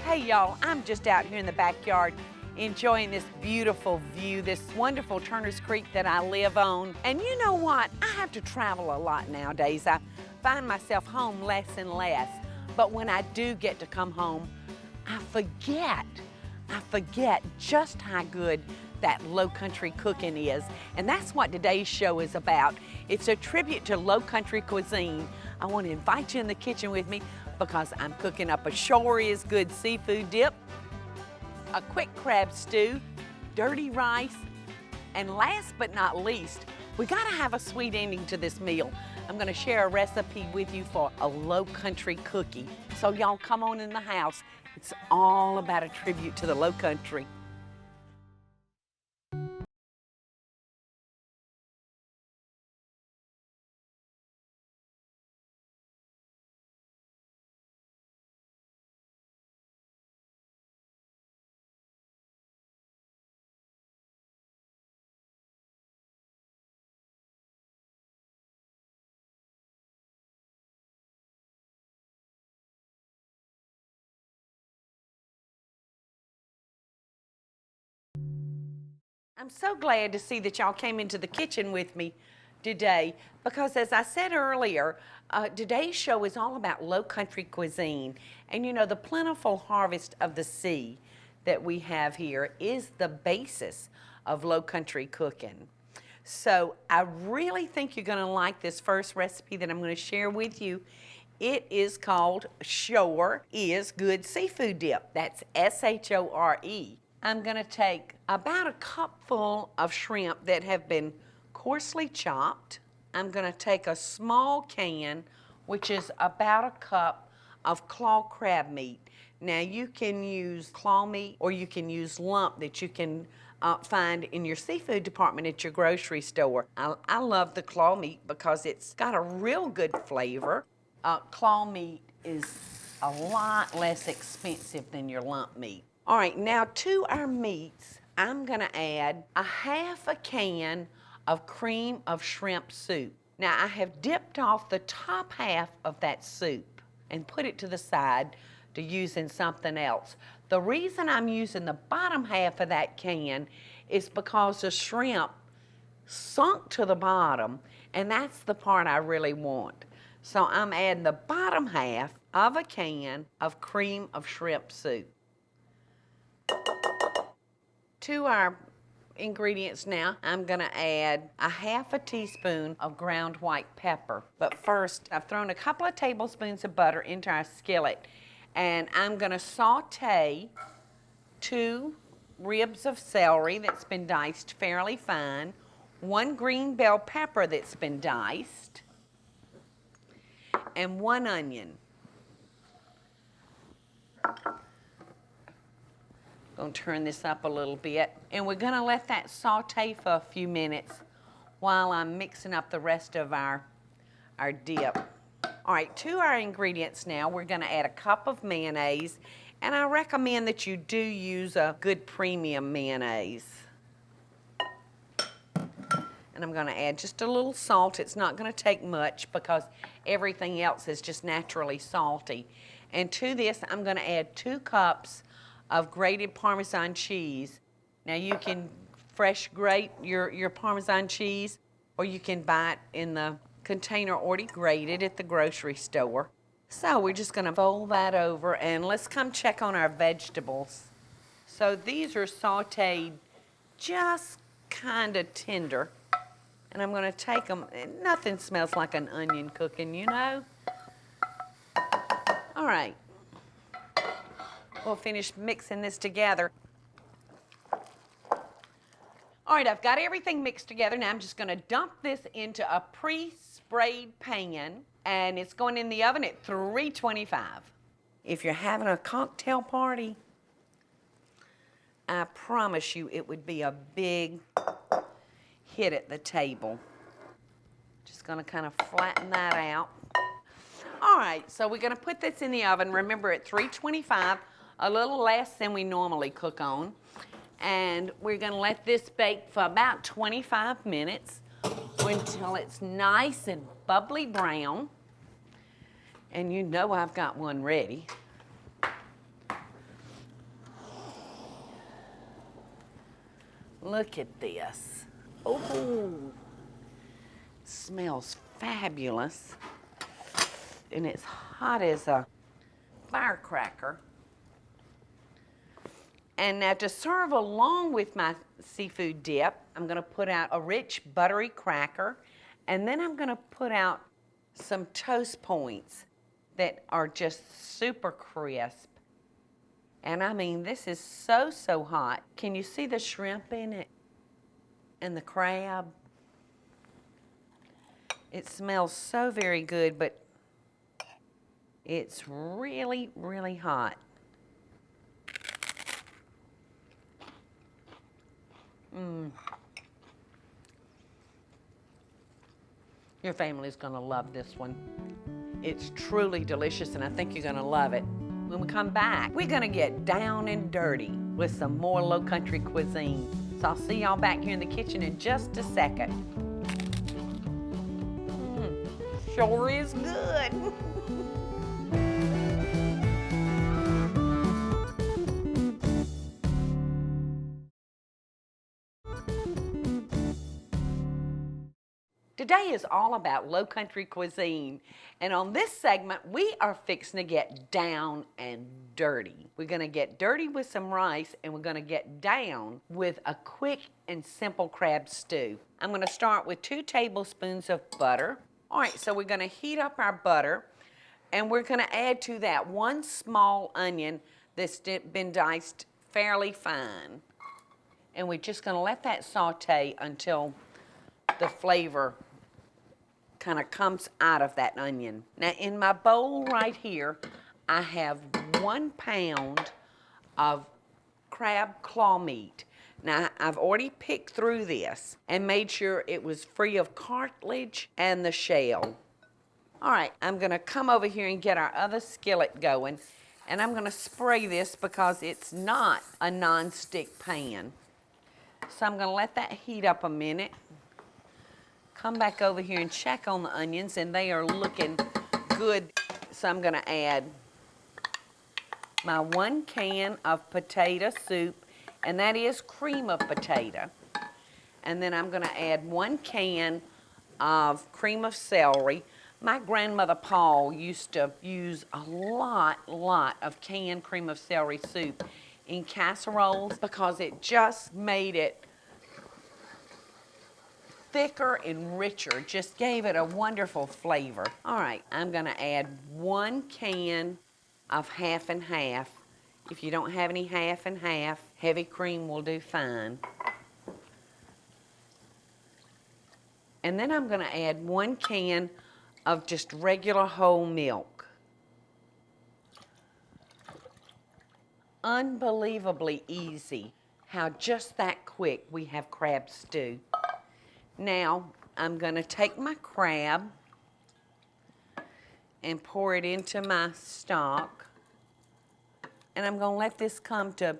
Hey y'all, I'm just out here in the backyard enjoying this beautiful view, this wonderful Turner's Creek that I live on. And you know what? I have to travel a lot nowadays. I find myself home less and less. But when I do get to come home, I forget just how good that low country cooking is. And that's what today's show is about. It's a tribute to low country cuisine. I want to invite you in the kitchen with me because I'm cooking up a sure is good seafood dip, a quick crab stew, dirty rice, and last but not least, we gotta have a sweet ending to this meal. I'm gonna share a recipe with you for a low country cookie. So y'all come on in the house. It's all about a tribute to the low country. I'm so glad to see that y'all came into the kitchen with me today because as I said earlier, today's show is all about low country cuisine. And you know, the plentiful harvest of the sea that we have here is the basis of low country cooking. So I really think you're gonna like this first recipe that I'm gonna share with you. It is called Shore is Good Seafood Dip. That's S-H-O-R-E. I'm gonna take about a cupful of shrimp that have been coarsely chopped. I'm gonna take a small can, which is about a cup of claw crab meat. Now you can use claw meat or you can use lump that you can find in your seafood department at your grocery store. I love the claw meat because it's got a real good flavor. Claw meat is a lot less expensive than your lump meat. All right, now to our meats, I'm gonna add a half a can of cream of shrimp soup. Now I have dipped off the top half of that soup and put it to the side to use in something else. The reason I'm using the bottom half of that can is because the shrimp sunk to the bottom, and that's the part I really want. So I'm adding the bottom half of a can of cream of shrimp soup. To our ingredients now, I'm gonna add a half a teaspoon of ground white pepper. But first, I've thrown a couple of tablespoons of butter into our skillet, and I'm gonna saute 2 ribs of celery that's been diced fairly fine, 1 green bell pepper that's been diced, and 1 onion. Gonna turn this up a little bit, and we're gonna let that saute for a few minutes while I'm mixing up the rest of our dip. All right, to our ingredients now, we're gonna add a cup of mayonnaise, and I recommend that you do use a good premium mayonnaise. And I'm gonna add just a little salt. It's not gonna take much because everything else is just naturally salty. And to this, I'm gonna add 2 cups of grated Parmesan cheese. Now you can fresh grate your Parmesan cheese, or you can buy it in the container already grated at the grocery store. So we're just gonna fold that over and let's come check on our vegetables. So these are sauteed just kind of tender. And I'm gonna take them, nothing smells like an onion cooking, you know? All right. We'll finish mixing this together. All right, I've got everything mixed together. Now I'm just gonna dump this into a pre-sprayed pan, and it's going in the oven at 325. If you're having a cocktail party, I promise you it would be a big hit at the table. Just gonna kind of flatten that out. All right, so we're gonna put this in the oven, remember at 325, a little less than we normally cook on. And we're gonna let this bake for about 25 minutes until it's nice and bubbly brown. And you know I've got one ready. Look at this. Oh, smells fabulous. And it's hot as a firecracker. And now to serve along with my seafood dip, I'm gonna put out a rich buttery cracker, and then I'm gonna put out some toast points that are just super crisp. And I mean, this is so, so hot. Can you see the shrimp in it? And the crab? It smells so very good, but it's really, really hot. Your family's gonna love this one. It's truly delicious, and I think you're gonna love it. When we come back, we're gonna get down and dirty with some more low country cuisine. So I'll see y'all back here in the kitchen in just a second. Sure is good. Today is all about low country cuisine, and on this segment we are fixing to get down and dirty. We're gonna get dirty with some rice, and we're gonna get down with a quick and simple crab stew. I'm gonna start with 2 tablespoons of butter. All right, so we're gonna heat up our butter, and we're gonna add to that 1 small onion that's been diced fairly fine. And we're just gonna let that saute until the flavor kind of comes out of that onion. Now in my bowl right here, I have 1 pound of crab claw meat. Now I've already picked through this and made sure it was free of cartilage and the shell. All right, I'm gonna come over here and get our other skillet going, and I'm gonna spray this because it's not a non-stick pan. So I'm gonna let that heat up a minute. Come back over here and check on the onions, and they are looking good. So I'm gonna add my 1 can of potato soup, and that is cream of potato. And then I'm gonna add 1 can of cream of celery. My grandmother Paula used to use a lot of canned cream of celery soup in casseroles because it just made it thicker and richer, just gave it a wonderful flavor. All right, I'm gonna add 1 can of half and half. If you don't have any half and half, heavy cream will do fine. And then I'm gonna add 1 can of just regular whole milk. Unbelievably easy how just that quick we have crab stew. Now, I'm gonna take my crab and pour it into my stock. And I'm gonna let this come to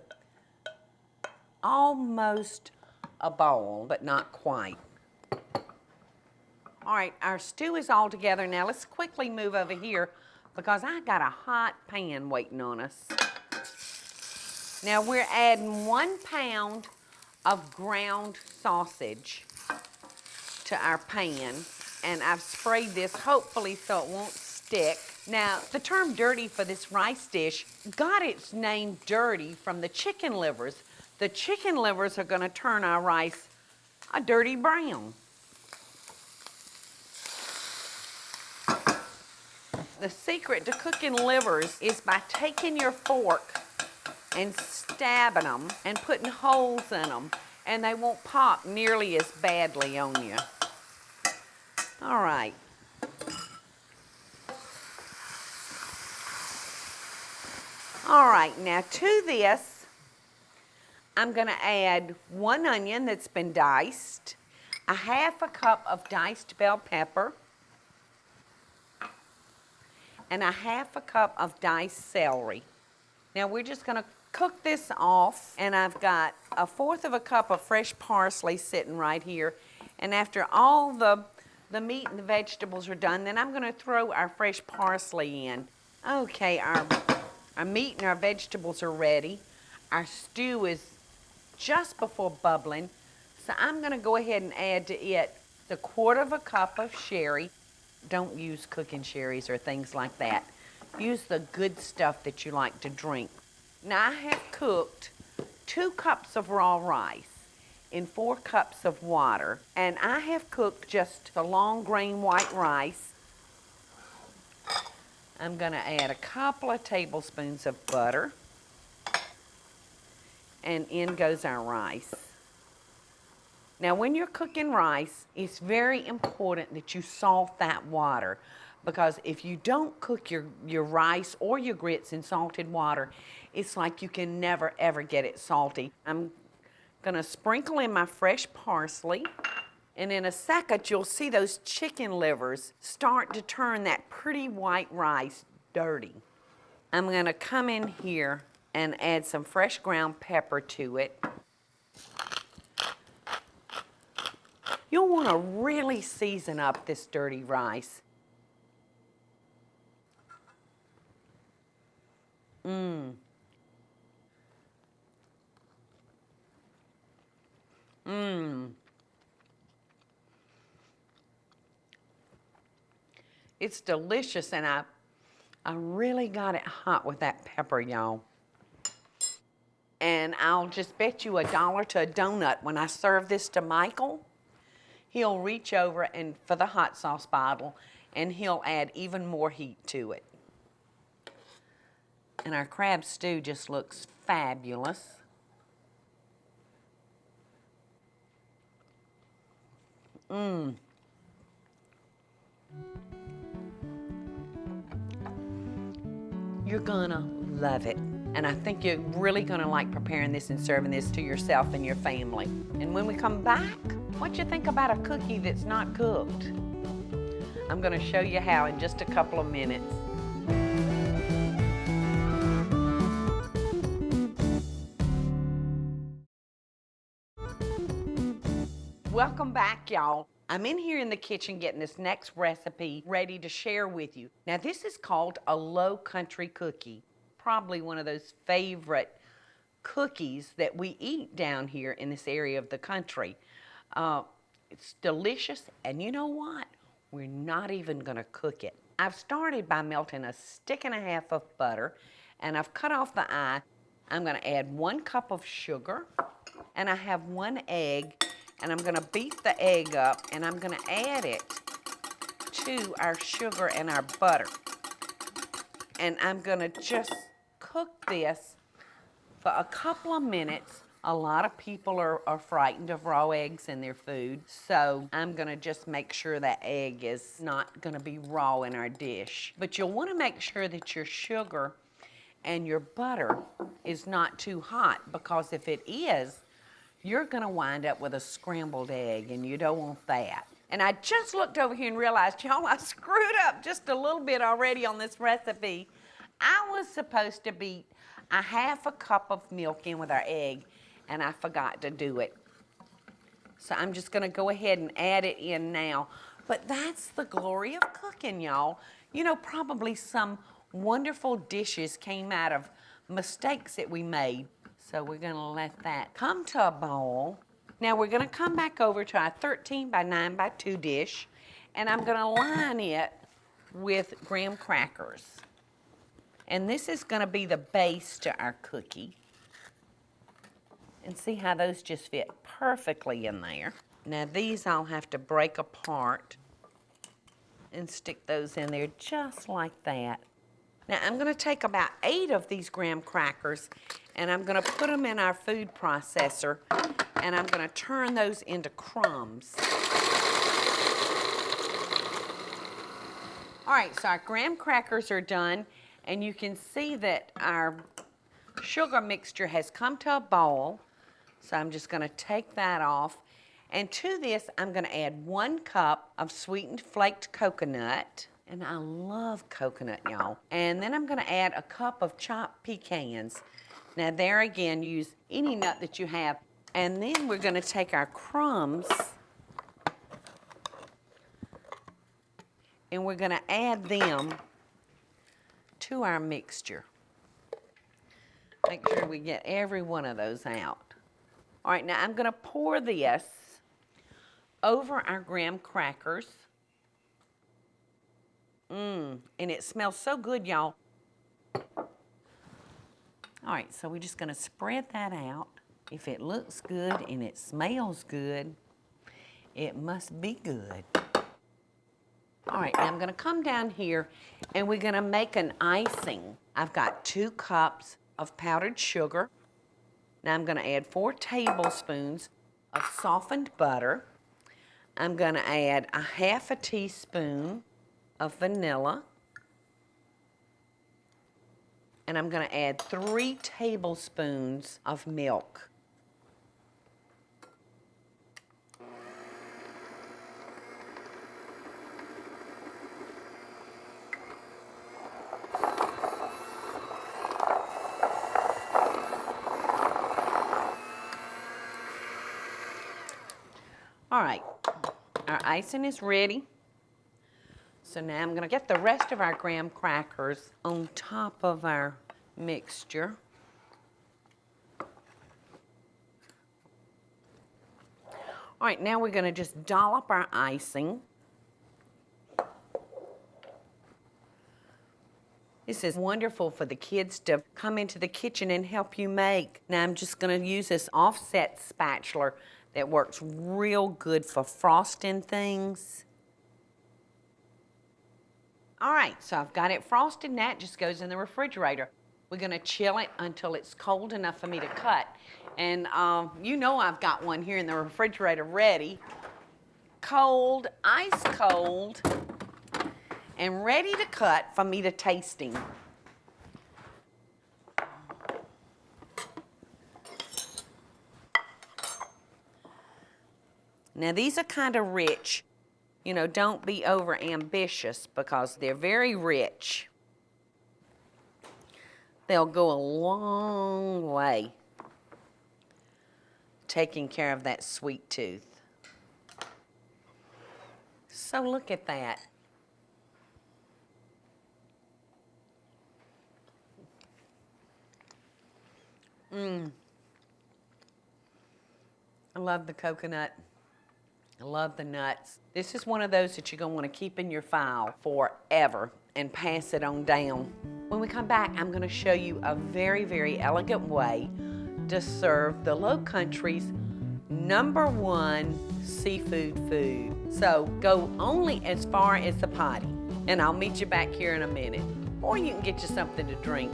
almost a boil, but not quite. All right, our stew is all together now. Let's quickly move over here because I got a hot pan waiting on us. Now we're adding 1 pound of ground sausage to our pan, and I've sprayed this hopefully so it won't stick. Now, the term dirty for this rice dish got its name dirty from the chicken livers. The chicken livers are gonna turn our rice a dirty brown. The secret to cooking livers is by taking your fork and stabbing them and putting holes in them, and they won't pop nearly as badly on you. All right. All right, now to this, I'm gonna add 1 onion that's been diced, a half a cup of diced bell pepper, and a half a cup of diced celery. Now we're just gonna cook this off, and I've got a 1/4 of a cup of fresh parsley sitting right here. And after all the meat and the vegetables are done, then I'm gonna throw our fresh parsley in. Okay, our meat and our vegetables are ready. Our stew is just before bubbling. So I'm gonna go ahead and add to it the 1/4 cup of sherry. Don't use cooking sherries or things like that. Use the good stuff that you like to drink. Now I have cooked 2 cups of raw rice in 4 cups of water, and I have cooked just the long grain white rice. I'm gonna add a couple of tablespoons of butter, and in goes our rice. Now when you're cooking rice, it's very important that you salt that water, because if you don't cook your rice or your grits in salted water, it's like you can never ever get it salty. I'm gonna sprinkle in my fresh parsley, and in a second you'll see those chicken livers start to turn that pretty white rice dirty. I'm gonna come in here and add some fresh ground pepper to it. You'll want to really season up this dirty rice. It's delicious, and I really got it hot with that pepper, y'all. And I'll just bet you $1 to a donut when I serve this to Michael, he'll reach over and for the hot sauce bottle, and he'll add even more heat to it. And our crab stew just looks fabulous. You're gonna love it. And I think you're really gonna like preparing this and serving this to yourself and your family. And when we come back, what you think about a cookie that's not cooked? I'm gonna show you how in just a couple of minutes. Welcome back, y'all. I'm in here in the kitchen getting this next recipe ready to share with you. Now, this is called a low country cookie. Probably one of those favorite cookies that we eat down here in this area of the country. It's delicious, and you know what? We're not even gonna cook it. I've started by melting a 1.5 sticks of butter, and I've cut off the eye. I'm gonna add 1 cup of sugar, and I have 1 egg, and I'm gonna beat the egg up, and I'm gonna add it to our sugar and our butter. And I'm gonna just cook this for a couple of minutes. A lot of people are frightened of raw eggs in their food, so I'm gonna just make sure that egg is not gonna be raw in our dish. But you'll wanna make sure that your sugar and your butter is not too hot, because if it is, you're gonna wind up with a scrambled egg, and you don't want that. And I just looked over here and realized, y'all, I screwed up just a little bit already on this recipe. I was supposed to beat a 1/2 cup of milk in with our egg, and I forgot to do it. So I'm just gonna go ahead and add it in now. But that's the glory of cooking, y'all. You know, probably some wonderful dishes came out of mistakes that we made. So we're gonna let that come to a boil. Now we're gonna come back over to our 13 by 9 by 2 dish, and I'm gonna line it with graham crackers. And this is gonna be the base to our cookie. And see how those just fit perfectly in there. Now these I'll have to break apart and stick those in there just like that. Now I'm gonna take about 8 of these graham crackers, and I'm gonna put them in our food processor, and I'm gonna turn those into crumbs. All right, so our graham crackers are done, and you can see that our sugar mixture has come to a boil. So I'm just gonna take that off. And to this, I'm gonna add 1 cup of sweetened flaked coconut. And I love coconut, y'all. And then I'm gonna add a cup of chopped pecans. Now there again, use any nut that you have. And then we're gonna take our crumbs, and we're gonna add them to our mixture. Make sure we get every one of those out. All right, now I'm gonna pour this over our graham crackers. And it smells so good, y'all. All right, so we're just gonna spread that out. If it looks good and it smells good, it must be good. All right, now I'm gonna come down here and we're gonna make an icing. I've got 2 cups of powdered sugar. Now I'm gonna add 4 tablespoons of softened butter. I'm gonna add a 1/2 teaspoon of vanilla. And I'm gonna add 3 tablespoons of milk. All right, our icing is ready. So now I'm gonna get the rest of our graham crackers on top of our mixture. All right, now we're gonna just dollop our icing. This is wonderful for the kids to come into the kitchen and help you make. Now I'm just gonna use this offset spatula that works real good for frosting things. All right, so I've got it frosted and that just goes in the refrigerator. We're gonna chill it until it's cold enough for me to cut. And you know I've got one here in the refrigerator ready. Cold, ice cold, and ready to cut for me to tasting. Now these are kind of rich. You know, don't be over ambitious because they're very rich. They'll go a long way taking care of that sweet tooth. So look at that. I love the coconut. I love the nuts. This is one of those that you're gonna wanna keep in your file forever and pass it on down. When we come back, I'm gonna show you a very, very elegant way to serve the Low Country's #1 seafood food. So go only as far as the potty, and I'll meet you back here in a minute. Or you can get you something to drink.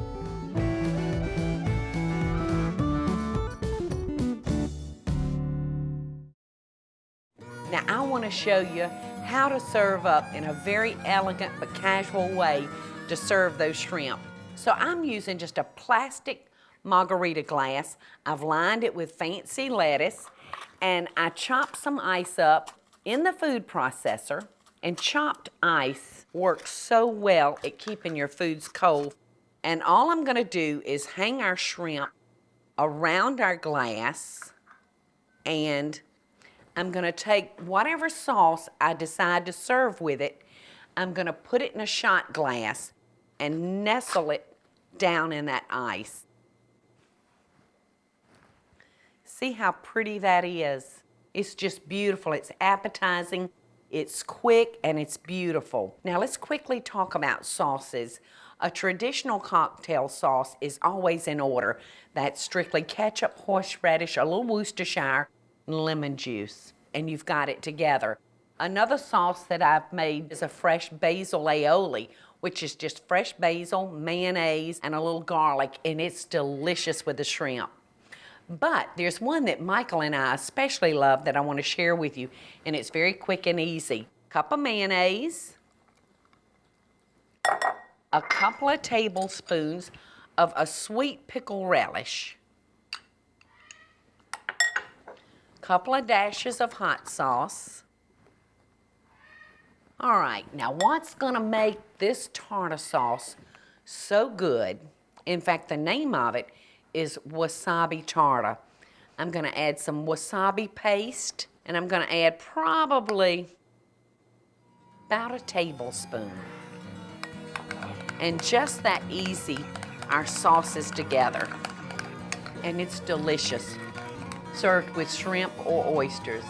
Now I want to show you how to serve up in a very elegant but casual way to serve those shrimp. So I'm using just a plastic margarita glass. I've lined it with fancy lettuce, and I chopped some ice up in the food processor. And chopped ice works so well at keeping your foods cold. And all I'm going to do is hang our shrimp around our glass, and I'm gonna take whatever sauce I decide to serve with it, I'm gonna put it in a shot glass and nestle it down in that ice. See how pretty that is? It's just beautiful. It's appetizing, it's quick, and it's beautiful. Now let's quickly talk about sauces. A traditional cocktail sauce is always in order. That's strictly ketchup, horseradish, a little Worcestershire, lemon juice, and you've got it together. Another sauce that I've made is a fresh basil aioli, which is just fresh basil, mayonnaise, and a little garlic, and it's delicious with the shrimp. But there's one that Michael and I especially love that I want to share with you, and it's very quick and easy. Cup of mayonnaise, a couple of tablespoons of a sweet pickle relish, couple of dashes of hot sauce. All right, now what's gonna make this tartar sauce so good, in fact, the name of it is wasabi tartar. I'm gonna add some wasabi paste, and I'm gonna add probably about a tablespoon. And just that easy, our sauce is together, and it's delicious. served with shrimp or oysters.